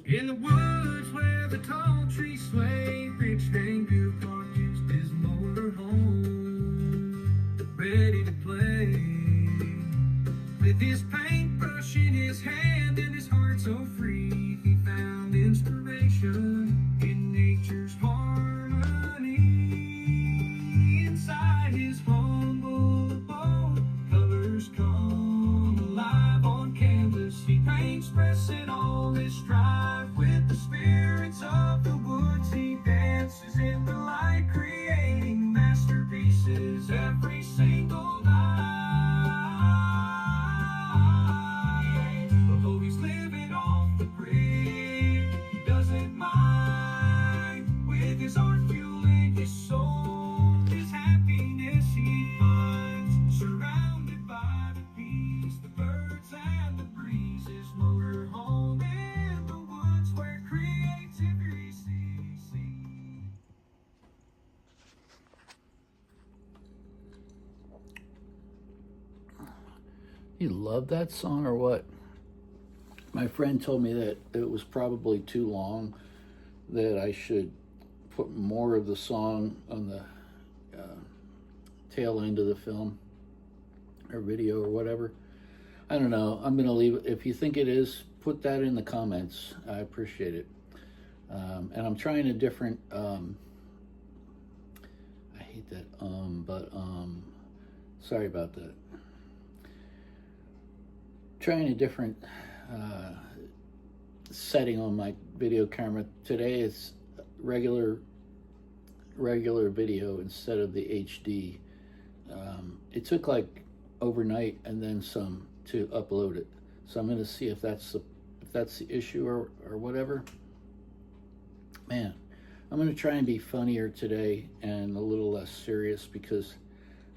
In the woods where the tall trees sway, Rich Dane Dupont used his motor home, ready to play. With his paintbrush in his hand and his heart so free, he found inspiration in nature's harmony. Inside his humble abode, colors come alive on canvas. He paints, expressing all his strife with the spirits of the woods. He dances in the light, creating masterpieces every single night. Although he's living off the grid, he doesn't mind. With his art fueling his soul, his happiness he finds, surrounded by the bees, the birds, and the breeze. His motor home in the woods where creativity sees. You love that song or what? My friend told me that it was probably too long, that I should put more of the song on the tail end of the film or video or whatever. I don't know. I'm going to leave it. If you think it is, put that in the comments. I appreciate it. And I'm trying a different, I hate that, but sorry about that. Trying a different setting on my video camera. Today it's regular video instead of the HD. It took like overnight and then some to upload it, so I'm going to see if that's the issue or whatever. Man, I'm going to try and be funnier today and a little less serious, because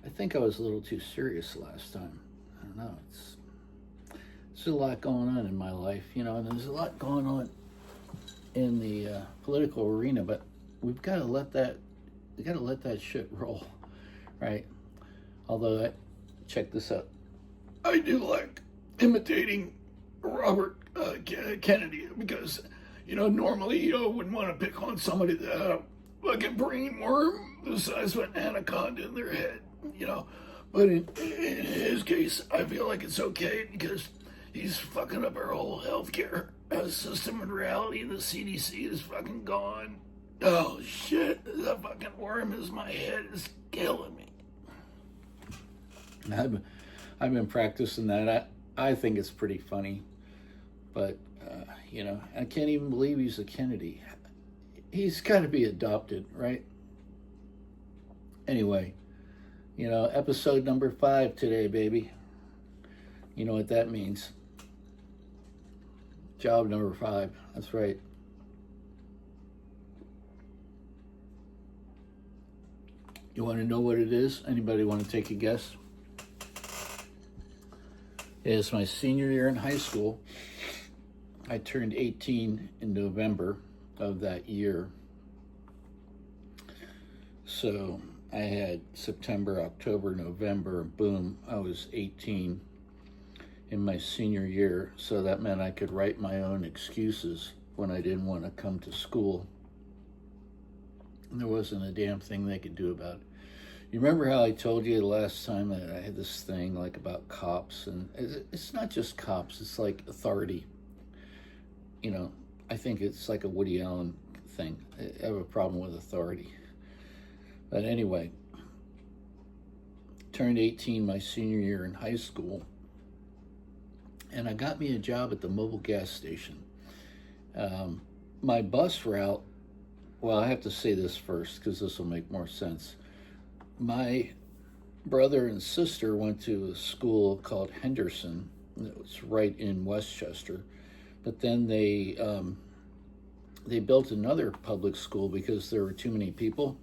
I think I was a little too serious last time. I don't know, there's a lot going on in my life, you know, and there's a lot going on in the political arena, but we got to let that shit roll, right? Although, check this out, I do like imitating Robert Kennedy, because, you know, normally you wouldn't want to pick on somebody that had a fucking brain worm the size of an anaconda in their head, you know. But in his case, I feel like it's okay, because he's fucking up our whole healthcare system in reality. The CDC is fucking gone. Oh shit, the fucking worm is my head is killing me. I've been practicing that. I think it's pretty funny, but you know, I can't even believe he's a Kennedy. He's got to be adopted, right? Anyway, you know, episode number 5 today, baby. You know what that means. Job number 5. That's right. You want to know what it is? Anybody want to take a guess? It's my senior year in high school. I turned 18 in November of that year. So I had September, October, November, boom, I was 18 in my senior year. So that meant I could write my own excuses when I didn't want to come to school. And there wasn't a damn thing they could do about it. You remember how I told you the last time that I had this thing like about cops, and it's not just cops, it's like authority. You know, I think it's like a Woody Allen thing. I have a problem with authority. But anyway, turned 18 my senior year in high school, and I got me a job at the Mobil Gas Station. My bus route, well, I have to say this first because this will make more sense. My brother and sister went to a school called Henderson. It was right in Westchester. But then they built another public school because there were too many people.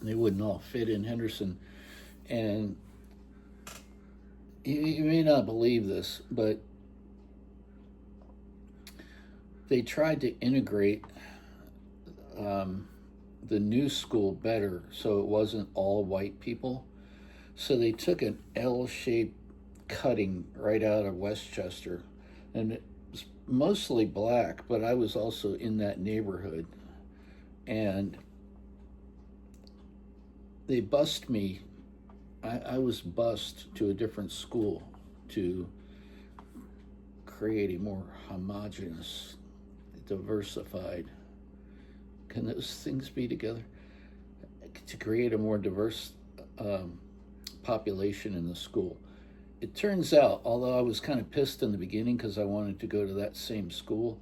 They wouldn't all fit in Henderson. And you may not believe this, but they tried to integrate the new school better so it wasn't all white people. So they took an L-shaped cutting right out of Westchester, and it was mostly black, but I was also in that neighborhood, and they bused me. I was bused to a different school to create a more homogeneous, diversified. Can those things be together? To create a more diverse population in the school. It turns out, although I was kind of pissed in the beginning because I wanted to go to that same school,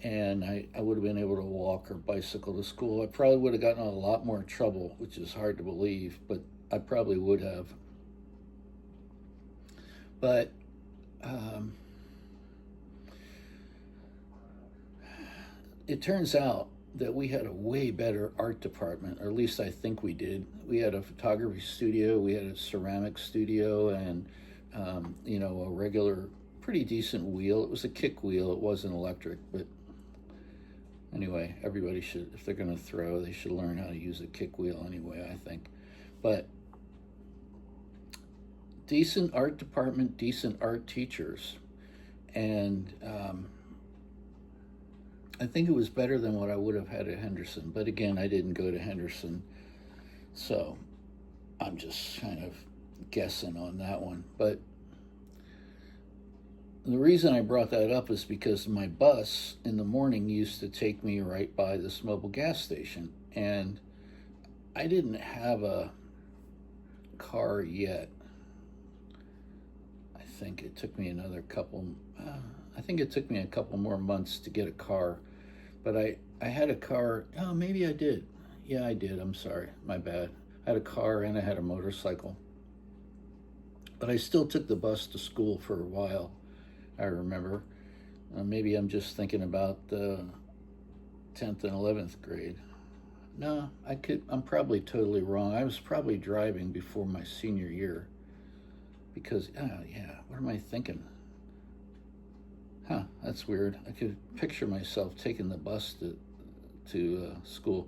and I would have been able to walk or bicycle to school, I probably would have gotten in a lot more trouble, which is hard to believe, but I probably would have. But it turns out that we had a way better art department, or at least I think we did. We had a photography studio, we had a ceramic studio, and a regular, pretty decent wheel. It was a kick wheel. It wasn't electric, but anyway, everybody should, if they're going to throw, they should learn how to use a kick wheel anyway, I think. But decent art department, decent art teachers, and I think it was better than what I would have had at Henderson. But again, I didn't go to Henderson, so I'm just kind of guessing on that one. But the reason I brought that up is because my bus in the morning used to take me right by this Mobil Gas Station, and I didn't have a car yet. I think it took me a couple more months to get a car. But I had a car. Oh, maybe I did. Yeah, I did. I'm sorry. My bad. I had a car and I had a motorcycle. But I still took the bus to school for a while, I remember. Maybe I'm just thinking about the 10th and 11th grade. No, I'm probably totally wrong. I was probably driving before my senior year. Because, what am I thinking? Huh, that's weird. I could picture myself taking the bus to school.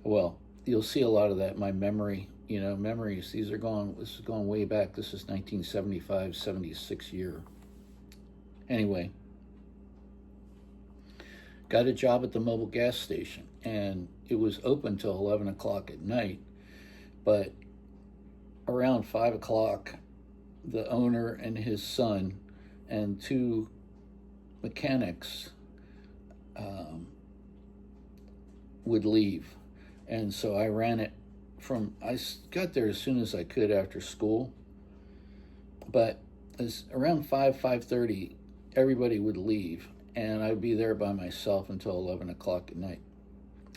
Well, you'll see a lot of that in my memory. Memories. This is going way back. This is 1975, 76 year. Anyway, got a job at the Mobil Gas Station, and it was open till 11 o'clock at night. But around 5 o'clock, the owner and his son and two mechanics would leave, and so I ran it I got there as soon as I could after school, but as around 5:30 everybody would leave, and I'd be there by myself until 11 o'clock at night.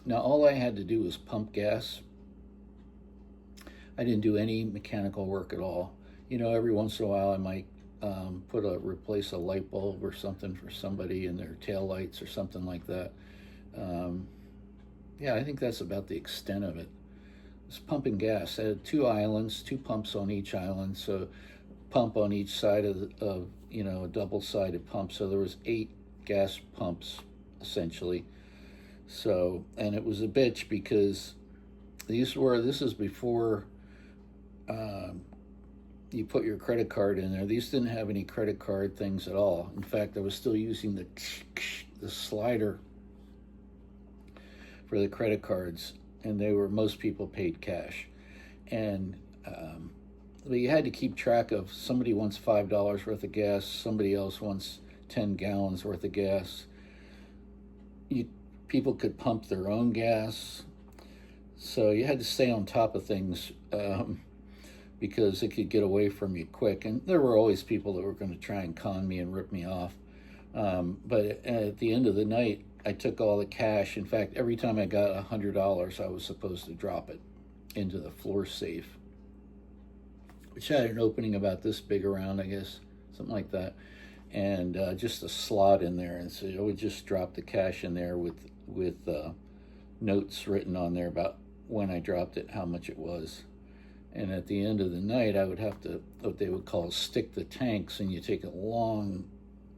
Now all I had to do was pump gas. I didn't do any mechanical work at all. Every once in a while I might replace a light bulb or something for somebody in their tail lights or something like that. I think that's about the extent of it. It's pumping gas. I had 2 islands, 2 pumps on each island, so pump on each side of a double-sided pump. So there was 8 gas pumps essentially. So, and it was a bitch because this is before you put your credit card in there. These didn't have any credit card things at all. In fact, I was still using the slider for the credit cards, and most people paid cash. And but you had to keep track of, somebody wants $5 worth of gas, somebody else wants 10 gallons worth of gas. People could pump their own gas, so you had to stay on top of things. Because it could get away from you quick. And there were always people that were going to try and con me and rip me off. But at the end of the night, I took all the cash. In fact, every time I got $100, I was supposed to drop it into the floor safe, which had an opening about this big around, I guess, something like that. And just a slot in there. And so I would just drop the cash in there with notes written on there about when I dropped it, how much it was. And at the end of the night, I would have to, what they would call, stick the tanks, and you take a long,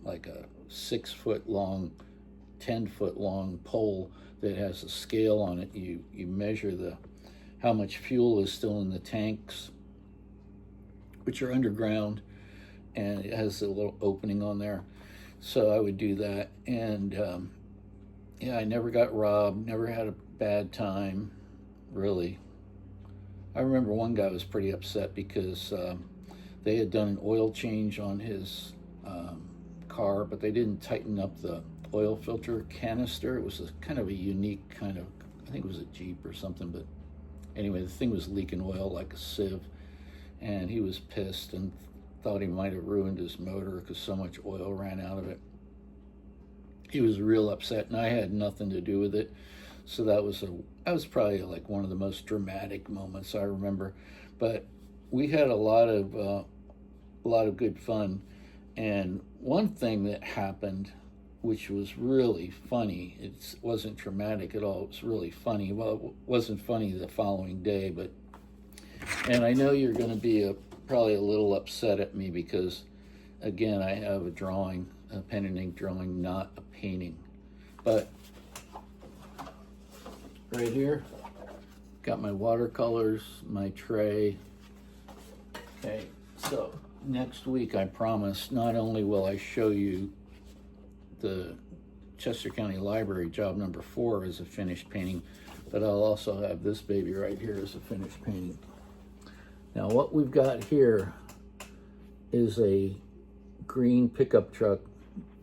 like a 6-foot long, 10-foot long pole that has a scale on it. You measure how much fuel is still in the tanks, which are underground, and it has a little opening on there. So I would do that, and yeah, I never got robbed, never had a bad time, really. I remember one guy was pretty upset because they had done an oil change on his car, but they didn't tighten up the oil filter canister. It was kind of a unique kind of, I think it was a Jeep or something, but anyway, the thing was leaking oil like a sieve, and he was pissed and thought he might have ruined his motor because so much oil ran out of it. He was real upset, and I had nothing to do with it. So that was probably like one of the most dramatic moments I remember. But we had a lot of good fun. And one thing that happened, which was really funny, it wasn't traumatic at all. It was really funny. Well, it wasn't funny the following day, but, and I know you're going to be probably a little upset at me because, again, I have a drawing, a pen and ink drawing, not a painting. But right here, got my watercolors, my tray. Okay, so next week, I promise, not only will I show you the Chester County Library job number 4 as a finished painting, but I'll also have this baby right here as a finished painting. Now what we've got here is a green pickup truck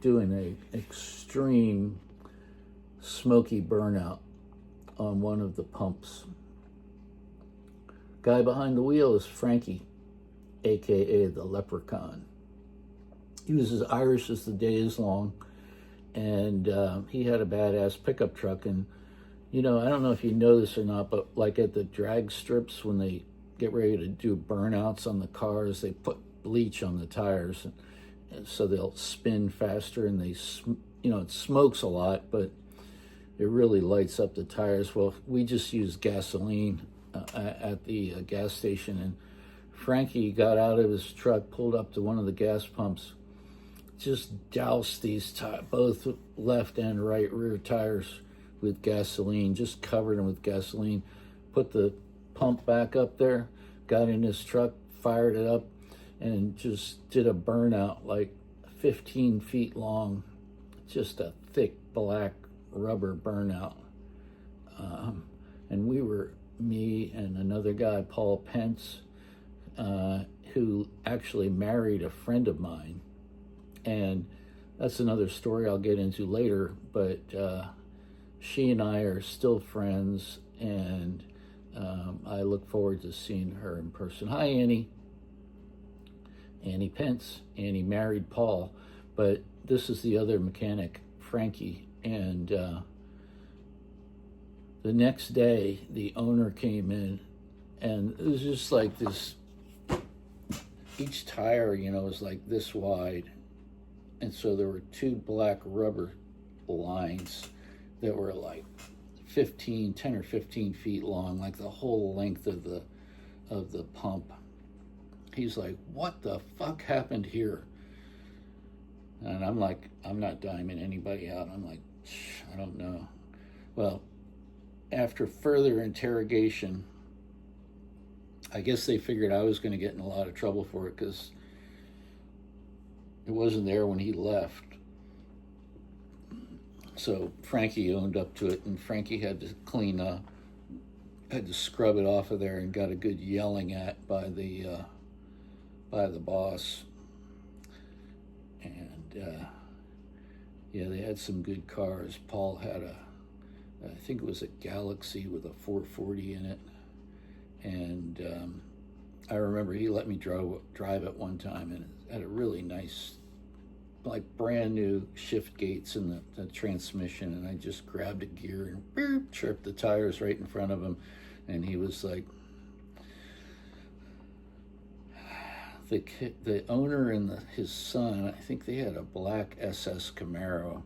doing a extreme smoky burnout on one of the pumps. Guy behind the wheel is Frankie, aka the Leprechaun. He was as Irish as the day is long, and he had a badass pickup truck. And you know, I don't know if you know this or not, but like at the drag strips, when they get ready to do burnouts on the cars, they put bleach on the tires, and so they'll spin faster, and they, you know, it smokes a lot, but it really lights up the tires. Well, we just used gasoline at the gas station, and Frankie got out of his truck, pulled up to one of the gas pumps, just doused these both left and right rear tires with gasoline, just covered them with gasoline, put the pump back up there, got in his truck, fired it up, and just did a burnout like 15 feet long, just a thick black rubber burnout. And we were, me and another guy, Paul Pence, who actually married a friend of mine. And that's another story I'll get into later, but she and I are still friends, and I look forward to seeing her in person. Hi, Annie. Annie Pence. Annie married Paul, but this is the other mechanic, Frankie. And the next day, the owner came in, and it was just like this. Each tire, you know, was like this wide. And so there were 2 black rubber lines that were like 10 or 15 feet long, like the whole length of the pump. He's like, what the fuck happened here? And I'm like, I'm not diming anybody out. I'm like, I don't know. Well, after further interrogation, I guess they figured I was going to get in a lot of trouble for it because it wasn't there when he left. So Frankie owned up to it, and Frankie had to had to scrub it off of there, and got a good yelling at by the boss. And yeah, they had some good cars. Paul had I think it was a Galaxy with a 440 in it, and I remember he let me drive it one time, and it had a really nice, like brand new shift gates in the transmission, and I just grabbed a gear and boop, chirped the tires right in front of him, and he was like, the owner and his son, I think they had a black SS Camaro,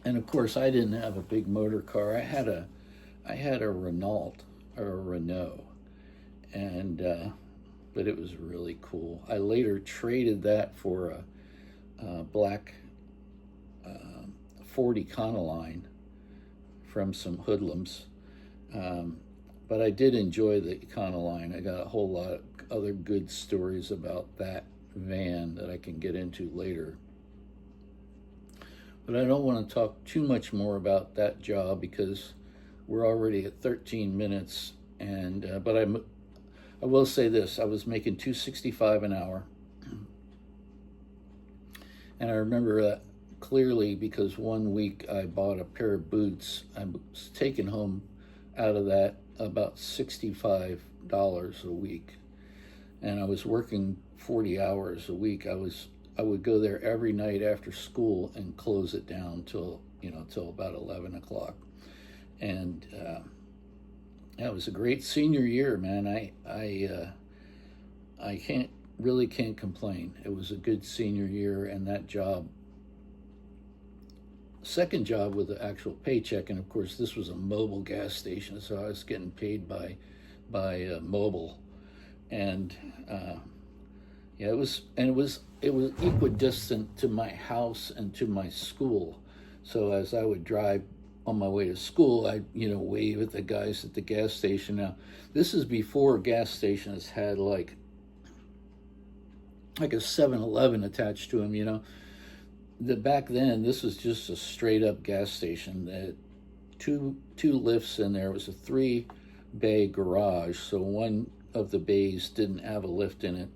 and of course I didn't have a big motor car. I had a Renault, or a Renault, and but it was really cool. I later traded that for a black 40 Econoline from some hoodlums, but I did enjoy the Econoline. I got a whole lot of other good stories about that van that I can get into later. But I don't want to talk too much more about that job because we're already at 13 minutes. And but I will say this: I was making $2.65 an hour, and I remember that clearly because one week I bought a pair of boots. I was taking home out of that about $65 a week, and I was working 40 hours a week. I would go there every night after school and close it down till about 11 o'clock. And that was a great senior year, man. I can't complain. It was a good senior year, and that job, second job with the actual paycheck, and of course this was a Mobil gas station, so I was getting paid by Mobil, and yeah, it was equidistant to my house and to my school. So as I would drive on my way to school, I'd wave at the guys at the gas station. Now, this is before gas stations had like a 7-Eleven attached to them. Back then, this was just a straight up gas station. That two lifts in there. It was a 3-bay garage, so one of the bays didn't have a lift in it.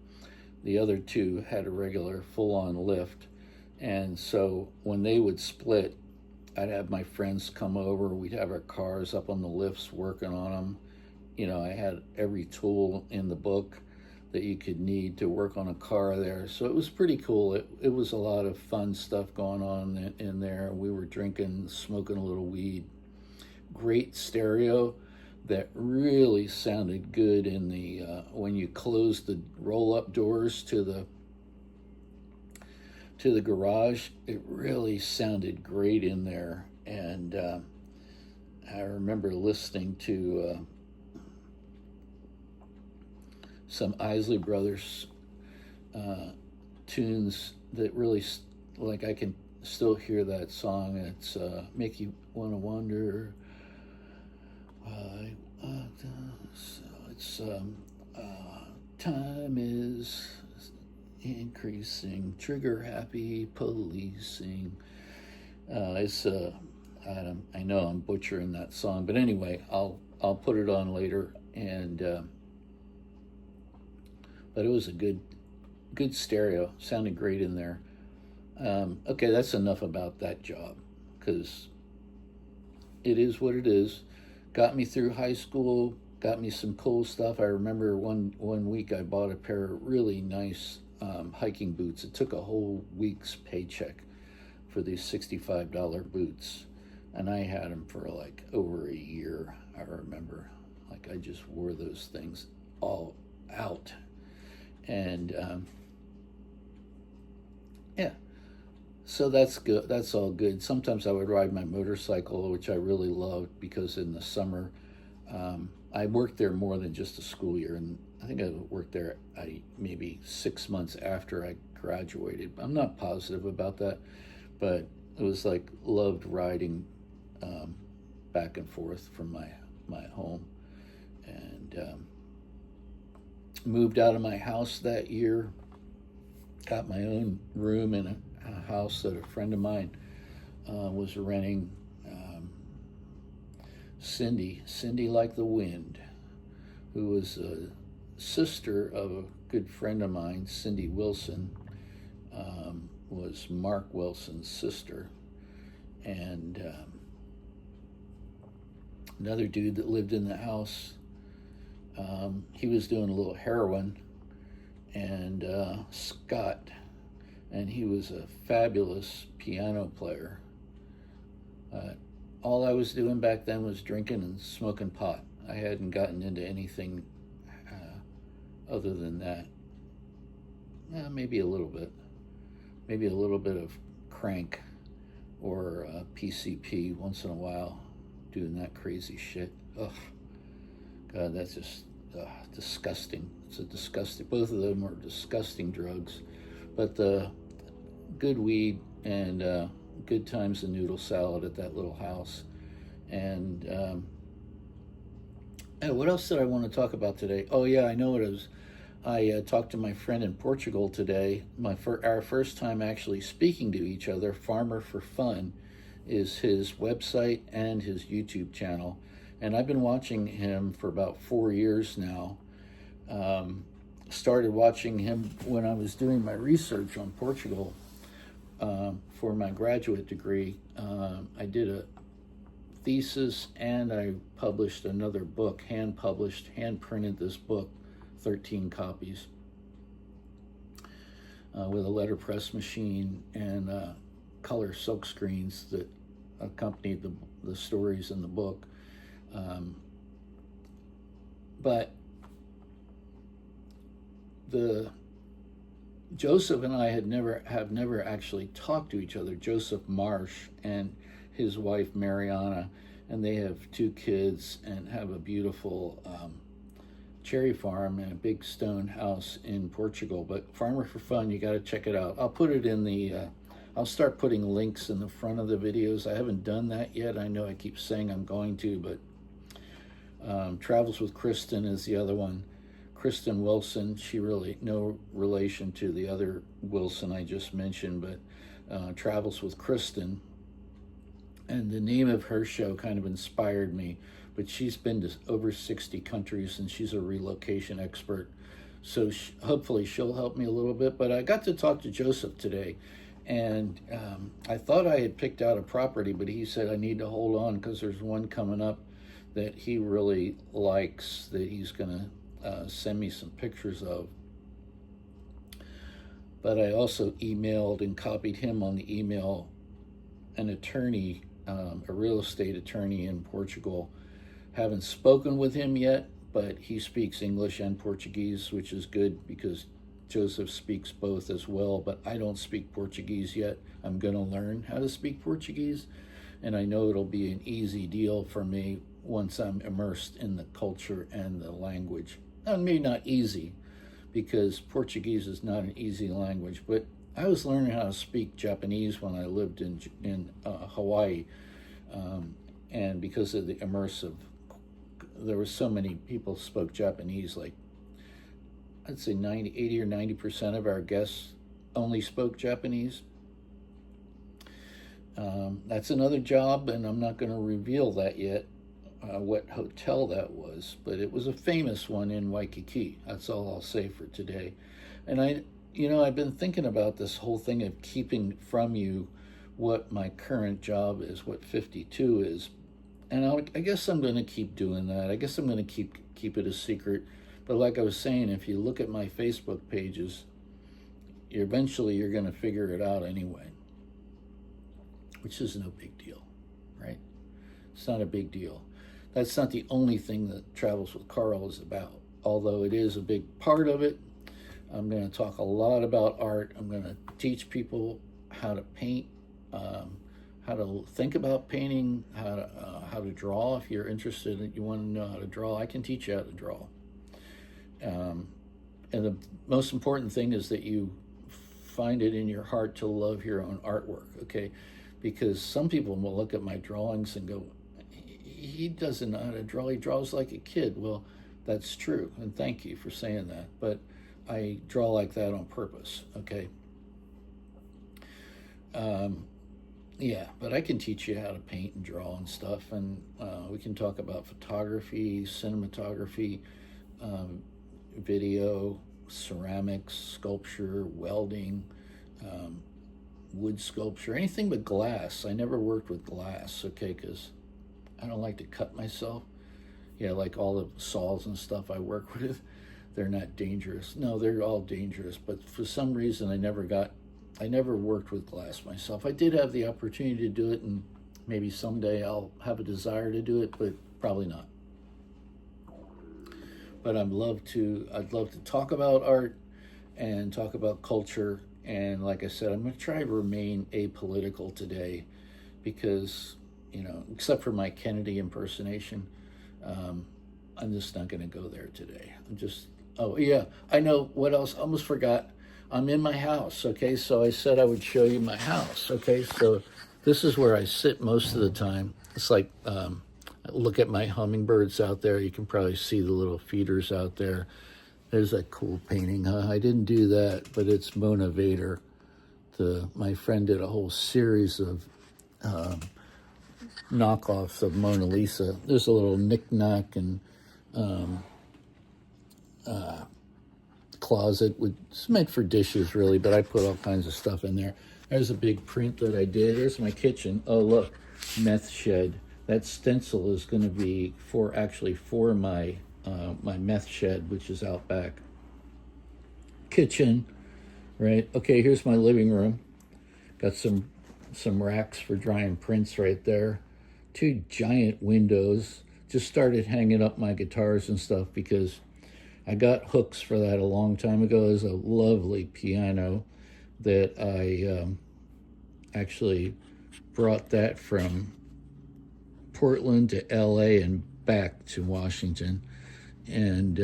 The other two had a regular full-on lift. And so when they would split, I'd have my friends come over. We'd have our cars up on the lifts working on them. I had every tool in the book that you could need to work on a car there. So it was pretty cool. It was a lot of fun stuff going on in there. We were drinking, smoking a little weed. Great stereo that really sounded good in the when you closed the roll-up doors to the garage. It really sounded great in there. And I remember listening to some Isley Brothers tunes that really, like, I can still hear that song. It's make you want to wonder why. It's time is increasing, trigger happy policing. I know I'm butchering that song, but anyway, I'll put it on later. And but it was a good stereo, sounded great in there. Okay, that's enough about that job, because it is what it is. Got me through high school, got me some cool stuff. I remember one week I bought a pair of really nice hiking boots. It took a whole week's paycheck for these $65 boots, and I had them for like over a year. I remember, like, I just wore those things all out. And yeah, so that's good. That's all good. Sometimes I would ride my motorcycle, which I really loved, because in the summer I worked there more than just a school year, and I think I worked there maybe 6 months after I graduated. I'm not positive about that, but it was like loved riding back and forth from my home. And moved out of my house that year, got my own room in a house that a friend of mine was renting. Cindy like the wind, who was a sister of a good friend of mine. Cindy Wilson was Mark Wilson's sister. And another dude that lived in the house, he was doing a little heroin, and Scott, and he was a fabulous piano player. All I was doing back then was drinking and smoking pot. I hadn't gotten into anything other than that. Maybe a little bit of crank or PCP once in a while, doing that crazy shit. Ugh, God, that's just disgusting. Both of them are disgusting drugs, but the good weed and good times and noodle salad at that little house. And what else did I want to talk about today? Oh yeah, I know what it was. I talked to my friend in Portugal today. Our first time actually speaking to each other. Farmer for Fun is his website and his YouTube channel, and I've been watching him for about 4 years now. Started watching him when I was doing my research on Portugal for my graduate degree. I did a thesis and I published another book, hand printed this book, 13 copies, with a letterpress machine and color silk screens that accompanied the stories in the book. But Joseph and I have never actually talked to each other. Joseph Marsh and his wife Mariana, and they have 2 kids and have a beautiful cherry farm and a big stone house in Portugal. But Farmer for Fun, you got to check it out. I'll put it in the I'll start putting links in the front of the videos. I haven't done that yet. I know I keep saying I'm going to, but Travels with Kristen is the other one. Kristen Wilson, she really no relation to the other Wilson I just mentioned, but Travels with Kristen. And the name of her show kind of inspired me, but she's been to over 60 countries and she's a relocation expert. So hopefully she'll help me a little bit. But I got to talk to Joseph today, and I thought I had picked out a property, but he said I need to hold on because there's one coming up that he really likes that he's going to send me some pictures of. But I also emailed and copied him on the email an attorney, a real estate attorney in Portugal. Haven't spoken with him yet, but he speaks English and Portuguese, which is good because Joseph speaks both as well, but I don't speak Portuguese yet. I'm going to learn how to speak Portuguese, and I know it'll be an easy deal for me once I'm immersed in the culture and the language. Maybe not easy, because Portuguese is not an easy language, but I was learning how to speak Japanese when I lived in Hawaii, and because of the immersive, there were so many people spoke Japanese, like I'd say 80 or 90% of our guests only spoke Japanese. That's another job, and I'm not going to reveal that yet. What hotel that was, but it was a famous one in Waikiki. That's all I'll say for today. And I've been thinking about this whole thing of keeping from you what my current job is, what 52 is, and I guess I'm going to keep doing that. I guess I'm going to keep it a secret. But like I was saying, if you look at my Facebook pages, eventually you're going to figure it out anyway, which is no big deal, right? It's not a big deal. That's not the only thing that Travels with Carl is about, although it is a big part of it. I'm going to talk a lot about art. I'm going to teach people how to paint, how to think about painting, how to draw. If you're interested and you want to know how to draw, I can teach you how to draw. And the most important thing is that you find it in your heart to love your own artwork, okay? Because some people will look at my drawings and go, he doesn't know how to draw. He draws like a kid. Well, that's true, and thank you for saying that. But I draw like that on purpose, okay? Yeah, but I can teach you how to paint and draw and stuff, and we can talk about photography, cinematography, video, ceramics, sculpture, welding, wood sculpture, anything but glass. I never worked with glass, okay, because I don't like to cut myself. Yeah, like all the saws and stuff I work with, they're not dangerous. No, they're all dangerous, but for some reason I never worked with glass myself. I did have the opportunity to do it, and maybe someday I'll have a desire to do it, but probably not. But I'd love to talk about art and talk about culture, and like I said, I'm going to try to remain apolitical today because, except for my Kennedy impersonation, I'm just not going to go there today. Oh yeah, I know what else, I almost forgot. I'm in my house, okay? So I said I would show you my house, okay? So this is where I sit most of the time. It's like, look at my hummingbirds out there. You can probably see the little feeders out there. There's a cool painting, huh? I didn't do that, but it's Mona Vader. My friend did a whole series of knockoffs of Mona Lisa. There's a little knick-knack and closet. It's meant for dishes, really, but I put all kinds of stuff in there. There's a big print that I did. Here's my kitchen. Oh, look, meth shed. That stencil is going to be for my my meth shed, which is out back. Kitchen, right? Okay, here's my living room. Got some racks for drying prints right there. 2 giant windows. Just started hanging up my guitars and stuff because I got hooks for that a long time ago. There's a lovely piano that I actually brought that from Portland to LA and back to Washington. And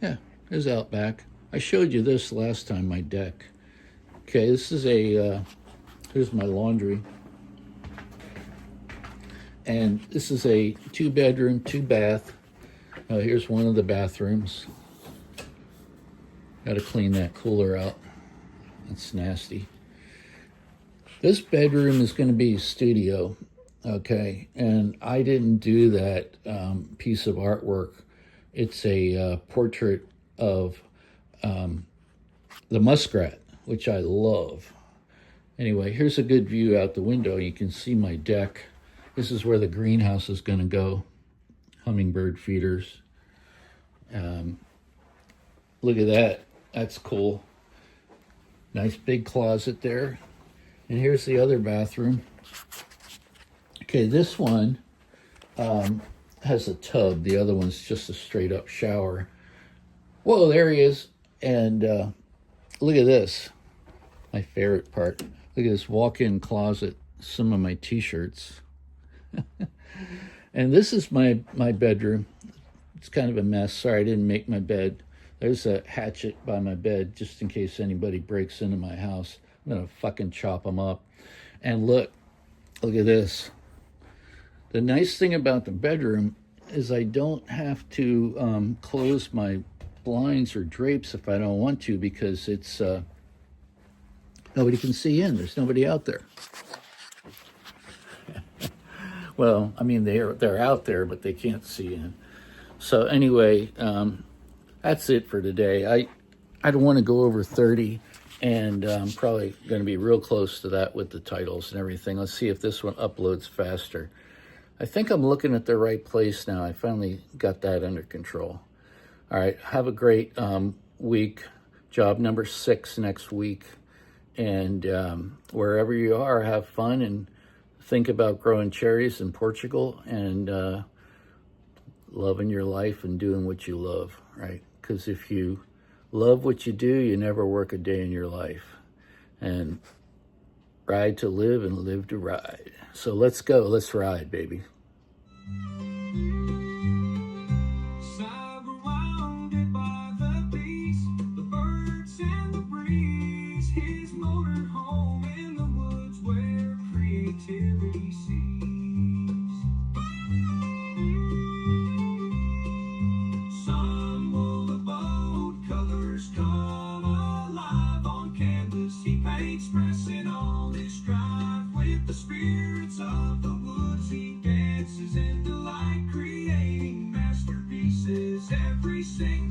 yeah, there's out back. I showed you this last time, my deck. Okay, this is here's my laundry. And this is a 2-bedroom, 2-bath. Here's one of the bathrooms. Got to clean that cooler out. It's nasty. This bedroom is going to be a studio, okay? And I didn't do that piece of artwork. It's a portrait of the muskrat, which I love. Anyway, here's a good view out the window. You can see my deck. This is where the greenhouse is going to go. Hummingbird feeders. Look at that. That's cool. Nice big closet there. And here's the other bathroom. Okay, this one has a tub. The other one's just a straight up shower. Whoa, there he is. And look at this. My favorite part. Look at this walk-in closet. Some of my t-shirts. And this is my bedroom. It's kind of a mess. Sorry, I didn't make my bed. There's a hatchet by my bed just in case anybody breaks into my house. I'm going to fucking chop them up. And look at this. The nice thing about the bedroom is I don't have to close my blinds or drapes if I don't want to because it's nobody can see in. There's nobody out there. Well, I mean, they're out there, but they can't see in. So anyway, that's it for today. I don't want to go over 30, and I'm probably going to be real close to that with the titles and everything. Let's see if this one uploads faster. I think I'm looking at the right place now. I finally got that under control. All right, have a great week. Job number 6 next week. And wherever you are, have fun and think about growing cherries in Portugal and loving your life and doing what you love, right? Because if you love what you do, you never work a day in your life. And ride to live and live to ride. So let's go. Let's ride, baby. Surrounded by the bees, the birds and the breeze, his motor home in the woods where creativity seems. Sun will the boat, colors come alive on canvas. He paints, pressing all his strife with the spirits of the woods. He dances in the light, creating masterpieces every single